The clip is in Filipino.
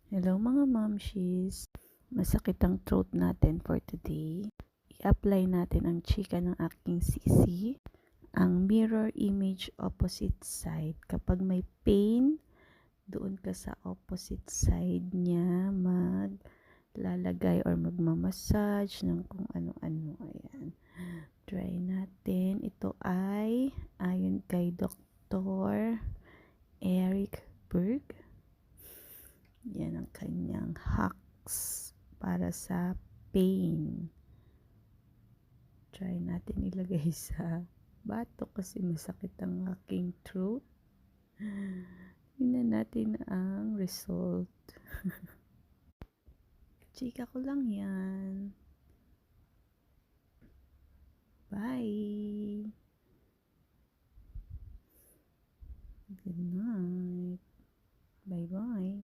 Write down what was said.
Hello mga momshies! Masakit ang throat natin for today. I-apply natin ang chika ng aking sisi. Ang mirror image opposite side. Kapag may pain, doon ka sa opposite side niya maglalagay or magmamassage ng kung ano-ano. Ayan. Try natin. Ito ay ayon kay Dr. Eric Berg. Yan ang kanyang hacks para sa pain. Try natin ilagay sa batok kasi masakit ang aking throat. Tingnan natin ang result. Chika ko lang yan. Bye! Good night. Bye-bye.